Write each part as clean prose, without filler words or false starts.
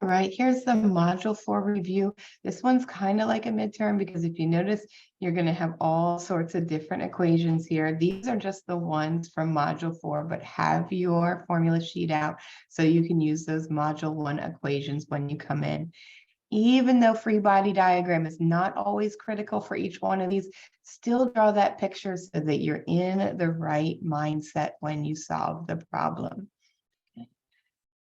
All right, here's the module 4 review. This one's kind of like a midterm because if you notice, you're going to have all sorts of different equations here. These are just the ones from module 4, but have your formula sheet out so you can use those module 1 equations when you come in. Even though free body diagram is not always critical for each one of these, still draw that picture so that you're in the right mindset when you solve the problem.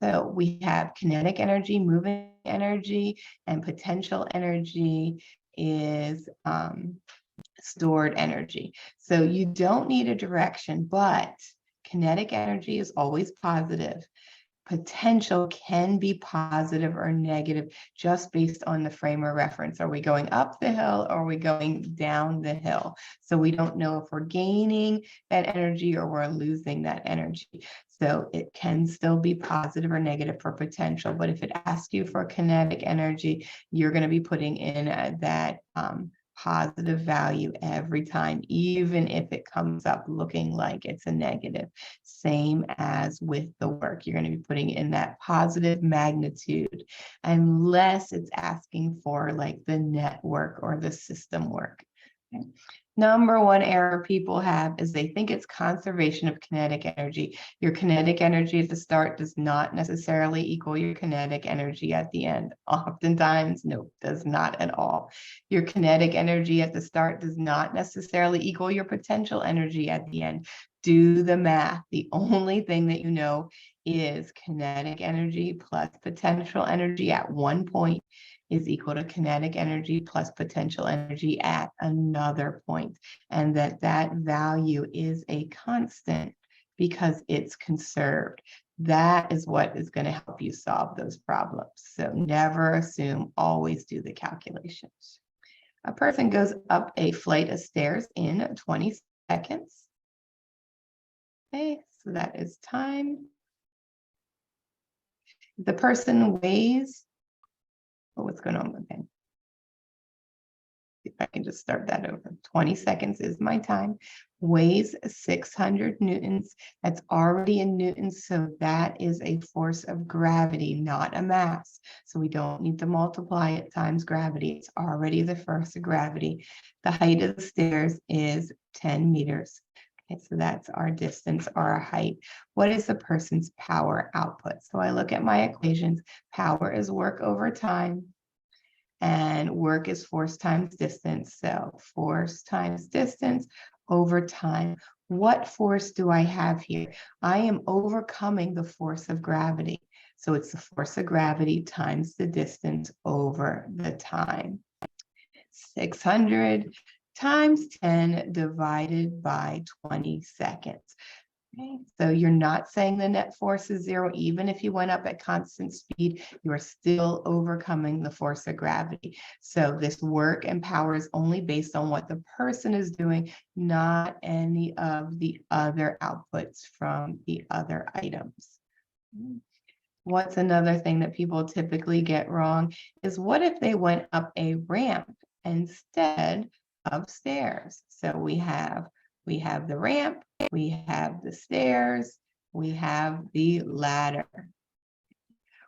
So we have kinetic energy, moving energy, and potential energy is stored energy. So you don't need a direction, but kinetic energy is always positive. Potential can be positive or negative just based on the frame of reference. Are we going up the hill or are we going down the hill? So we don't know if we're gaining that energy or we're losing that energy. So it can still be positive or negative for potential, but if it asks you for kinetic energy, you're going to be putting in that positive value every time, even if it comes up looking like it's a negative. Same as with the work, you're going to be putting in that positive magnitude unless it's asking for like the network or the system work. Okay. Number one error people have is they think it's conservation of kinetic energy. Your kinetic energy at the start does not necessarily equal your kinetic energy at the end. Oftentimes, no, does not at all. Your kinetic energy at the start does not necessarily equal your potential energy at the end. Do the math. The only thing that you know is kinetic energy plus potential energy at one point is equal to kinetic energy plus potential energy at another point, and that value is a constant because it's conserved. That is what is going to help you solve those problems. So never assume, always do the calculations. A person goes up a flight of stairs in 20 seconds. Okay, so that is time. The person weighs, oh, what's going on with him? If I can just start that over. 20 seconds is my time. Weighs 600 newtons. That's already in newtons, so that is a force of gravity, not a mass. So we don't need to multiply it times gravity. It's already the force of gravity. The height of the stairs is 10 meters. Okay, so that's our distance or our height. What is the person's power output? So I look at my equations. Power is work over time, and work is force times distance. So force times distance over time. What force do I have here? I am overcoming the force of gravity. So it's the force of gravity times the distance over the time. 600 times 10 divided by 20 seconds. Okay, so you're not saying the net force is zero. Even if you went up at constant speed, you are still overcoming the force of gravity. So this work and power is only based on what the person is doing, not any of the other outputs from the other items. What's another thing that people typically get wrong is what if they went up a ramp instead of stairs? So we have the ramp, we have the stairs, we have the ladder.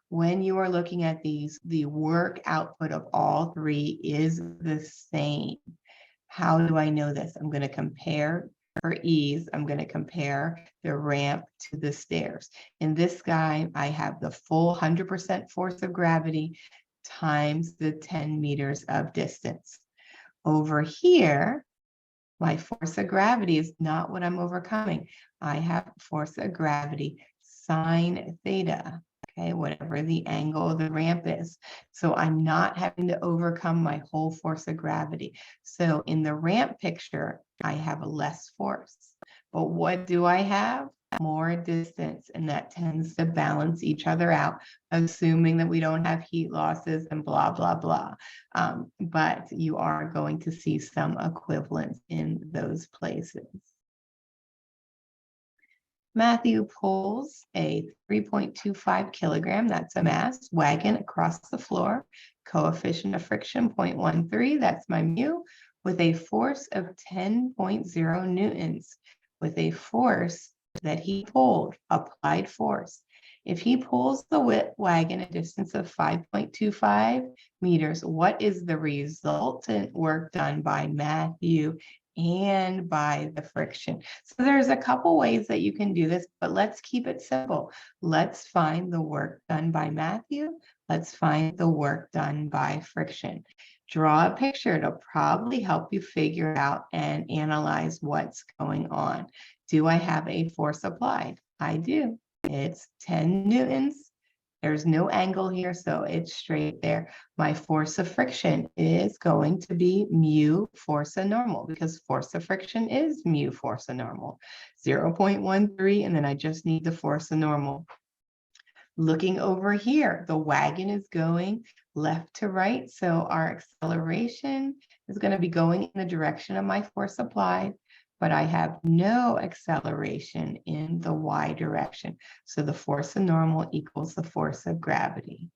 When you are looking at these, the work output of all three is the same. How do I know this? I'm going to compare for ease. I'm going to compare the ramp to the stairs. In this guy, I have the full 100% force of gravity times the 10 meters of distance. Over here, my force of gravity is not what I'm overcoming. I have force of gravity sine theta, okay, whatever the angle of the ramp is. So I'm not having to overcome my whole force of gravity. So in the ramp picture, I have less force. But what do I have? More distance, and that tends to balance each other out, assuming that we don't have heat losses and blah, blah, blah. But you are going to see some equivalence in those places. Matthew pulls a 3.25 kilogram, that's a mass, wagon across the floor. Coefficient of friction 0.13, that's my mu, with a force of 10.0 newtons, with a force that he pulled, applied force. If he pulls the wagon a distance of 5.25 meters, what is the resultant work done by Matthew and by the friction? So there's a couple ways that you can do this, but let's keep it simple. Let's find the work done by Matthew. Let's find the work done by friction. Draw a picture. It'll probably help you figure out and analyze what's going on. Do I have a force applied? I do. It's 10 newtons. There's no angle here, so it's straight there. My force of friction is going to be mu force of normal, because force of friction is mu force of normal. 0.13, and then I just need the force of normal. Looking over here, the wagon is going left to right, so our acceleration is going to be going in the direction of my force applied, but I have no acceleration in the y direction. So the force of normal equals the force of gravity.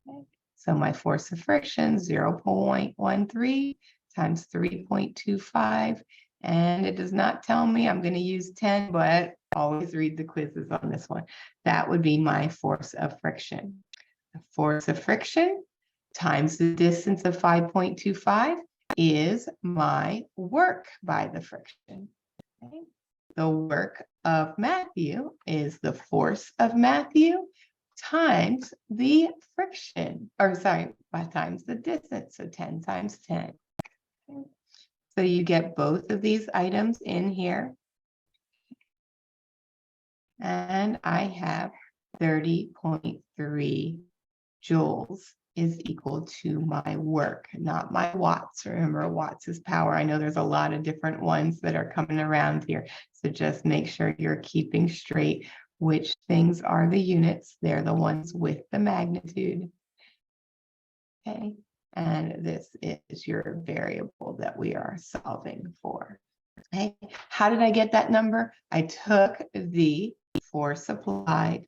Okay. So my force of friction, 0.13 times 3.25. And it does not tell me I'm going to use 10, but always read the quizzes on this one. That would be my force of friction. The force of friction times the distance of 5.25 is my work by the friction. Okay. The work of Matthew is the force of Matthew times the friction, or sorry, times the distance, so 10 times 10. Okay. So you get both of these items in here. And I have 30.3 joules is equal to my work, not my watts. Remember, watts is power. I know there's a lot of different ones that are coming around here. So just make sure you're keeping straight which things are the units. They're the ones with the magnitude. Okay. And this is your variable that we are solving for. Okay. How did I get that number? I took the force applied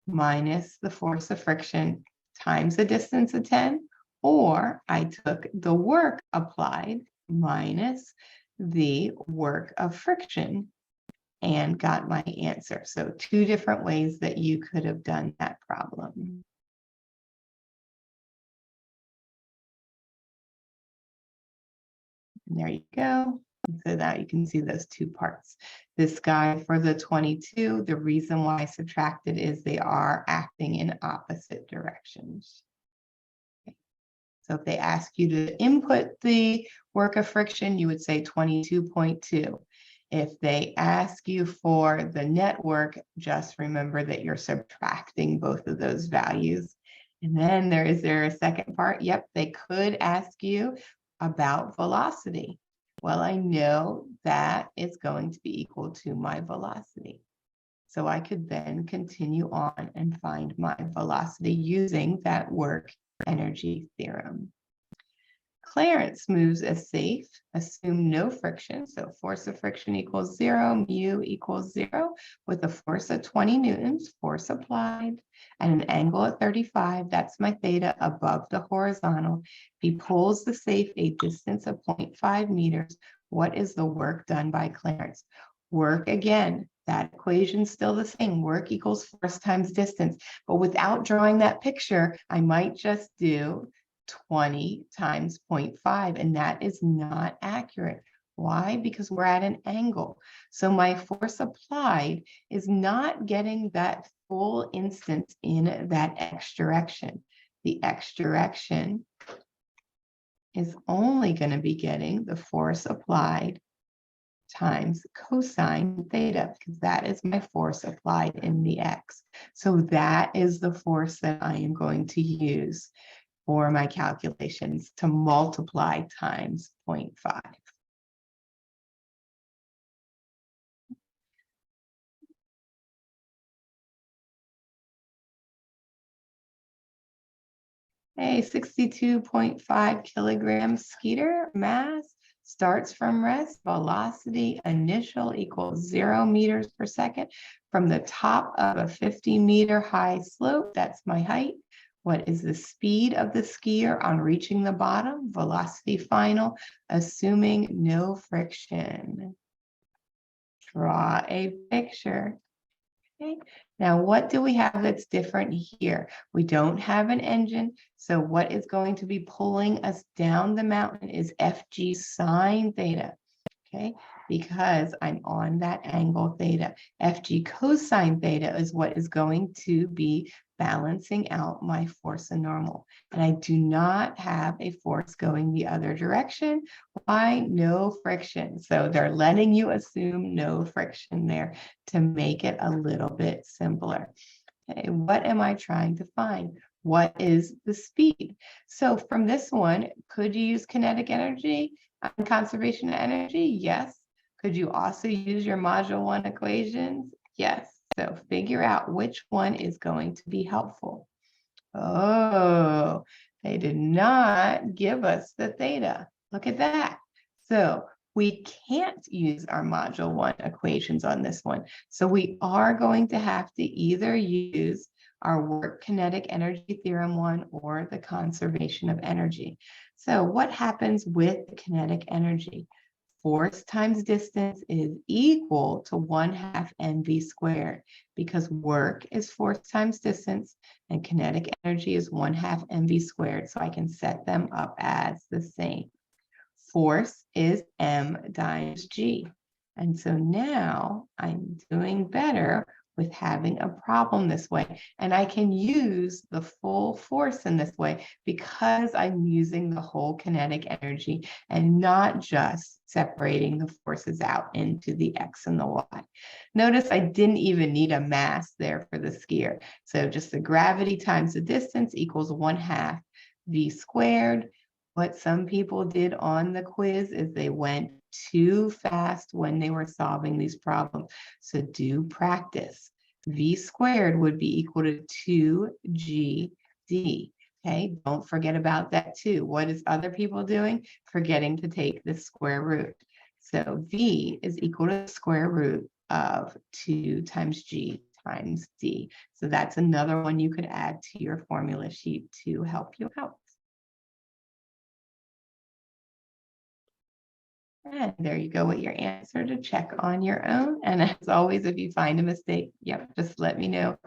minus the force of friction times the distance of 10, or I took the work applied minus the work of friction and got my answer. So two different ways that you could have done that problem. And there you go. So that you can see those two parts. This guy for the 22, the reason why I subtracted is they are acting in opposite directions. Okay. So if they ask you to input the work of friction, you would say 22.2. If they ask you for the net work, just remember that you're subtracting both of those values. And then is there a second part? Yep, they could ask you about velocity. Well, I know that it's going to be equal to my velocity. So I could then continue on and find my velocity using that work energy theorem. Clarence moves as safe, assume no friction. So force of friction equals 0, mu equals 0 with a force of 20 newtons, force applied at an angle of 35. That's my theta above the horizontal. If he pulls the safe a distance of 0.5 meters, what is the work done by Clarence? Work again, that equation's still the same. Work equals force times distance. But without drawing that picture, I might just do 20 times 0.5, and that is not accurate. Why? Because we're at an angle. So my force applied is not getting that full instance in that x direction. The x direction is only going to be getting the force applied times cosine theta, because that is my force applied in the x. So that is the force that I am going to use for my calculations to multiply times 0.5. A 62.5 kilogram Skeeter mass starts from rest, velocity initial equals 0 meters per second from the top of a 50-meter high slope. That's my height. What is the speed of the skier on reaching the bottom? Velocity final, assuming no friction. Draw a picture. Okay, now what do we have that's different here? We don't have an engine, so what is going to be pulling us down the mountain is FG sine theta, okay? Because I'm on that angle theta. FG cosine theta is what is going to be balancing out my force and normal. And I do not have a force going the other direction. Why? No friction. So they're letting you assume no friction there to make it a little bit simpler. Okay, what am I trying to find? What is the speed? So from this one, could you use kinetic energy and conservation of energy? Yes. Could you also use your module 1 equations? Yes. So figure out which one is going to be helpful. Oh, they did not give us the theta. Look at that. So we can't use our module 1 equations on this one. So we are going to have to either use our work kinetic energy theorem 1 or the conservation of energy. So what happens with the kinetic energy? Force times distance is equal to 1/2 mv squared because work is force times distance and kinetic energy is 1/2 mv squared. So I can set them up as the same. Force is m times g. And so now I'm doing better with having a problem this way. And I can use the full force in this way because I'm using the whole kinetic energy and not just separating the forces out into the X and the Y. Notice I didn't even need a mass there for the skier. So just the gravity times the distance equals 1/2 v squared. What some people did on the quiz is they went too fast when they were solving these problems. So do practice. V squared would be equal to 2GD. Okay, don't forget about that too. What is other people doing? Forgetting to take the square root. So V is equal to the square root of 2 times G times D. So that's another one you could add to your formula sheet to help you out. And there you go with your answer to check on your own. And as always, if you find a mistake, just let me know.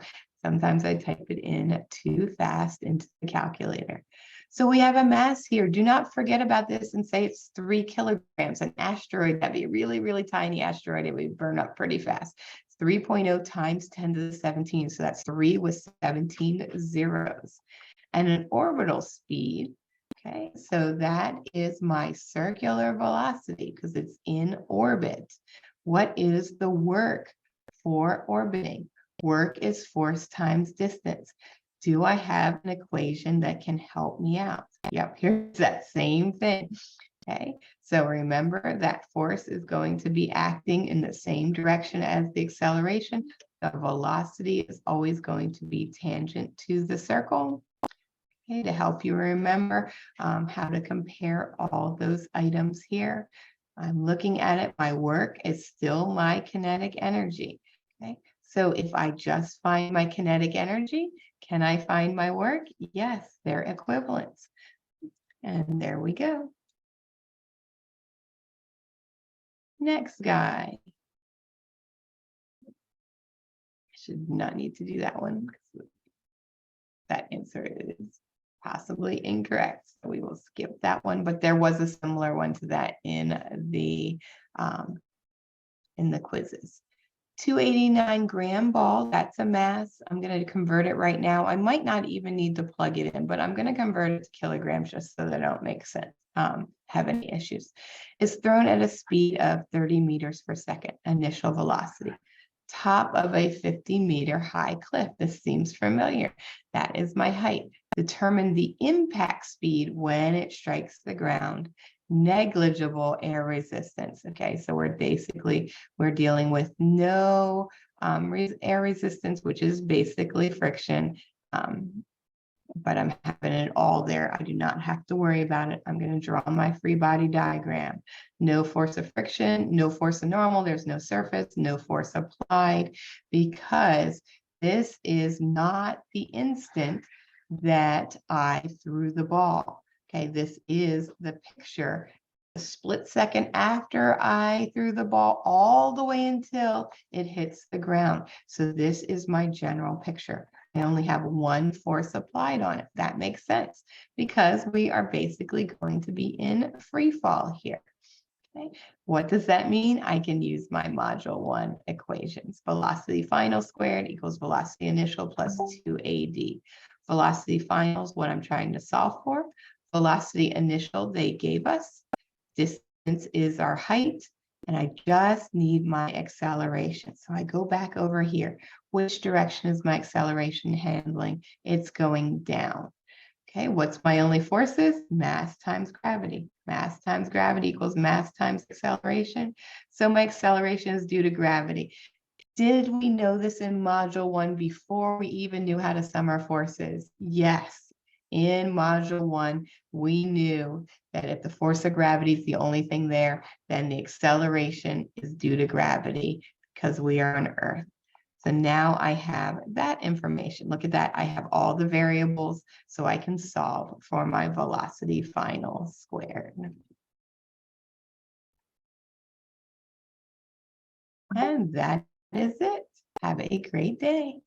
Sometimes I type it in too fast into the calculator. So we have a mass here. Do not forget about this and say it's 3 kilograms. An asteroid, that'd be a really, really tiny asteroid. It would burn up pretty fast. It's 3.0 times 10 to the 17. So that's 3 with 17 zeros. And an orbital speed, okay, so that is my circular velocity because it's in orbit. What is the work for orbiting? Work is force times distance. Do I have an equation that can help me out? Yep, here's that same thing. Okay, so remember that force is going to be acting in the same direction as the acceleration. The velocity is always going to be tangent to the circle. Okay, to help you remember how to compare all those items here. I'm looking at it, my work is still my kinetic energy. Okay, so if I just find my kinetic energy, can I find my work? Yes, they're equivalents. And there we go. Next guy. I should not need to do that one because that answer is possibly incorrect. So we will skip that one, but there was a similar one to that in the quizzes. 289 gram ball, that's a mass. I'm going to convert it right now. I might not even need to plug it in, but I'm going to convert it to kilograms just so that I don't make sense, have any issues. It's thrown at a speed of 30 meters per second, initial velocity. Top of a 50-meter high cliff. This seems familiar. That is my height. Determine the impact speed when it strikes the ground. Negligible air resistance. Okay, so we're dealing with no air resistance, which is basically friction. But I'm having it all there. I do not have to worry about it. I'm going to draw my free body diagram. No force of friction, no force of normal. There's no surface, no force applied because this is not the instant that I threw the ball. Okay, this is the picture a split second after I threw the ball all the way until it hits the ground. So this is my general picture. I only have one force applied on it. That makes sense because we are basically going to be in free fall here. Okay. What does that mean? I can use my module 1 equations. Velocity final squared equals velocity initial plus 2AD. Velocity final is what I'm trying to solve for. Velocity initial they gave us. Distance is our height. And I just need my acceleration. So I go back over here. Which direction is my acceleration handling? It's going down. Okay, what's my only forces? Mass times gravity. Mass times gravity equals mass times acceleration. So my acceleration is due to gravity. Did we know this in module 1 before we even knew how to sum our forces? Yes. In module 1, we knew that if the force of gravity is the only thing there, then the acceleration is due to gravity because we are on Earth. So now I have that information. Look at that. I have all the variables, so I can solve for my velocity final squared. And that is it. Have a great day.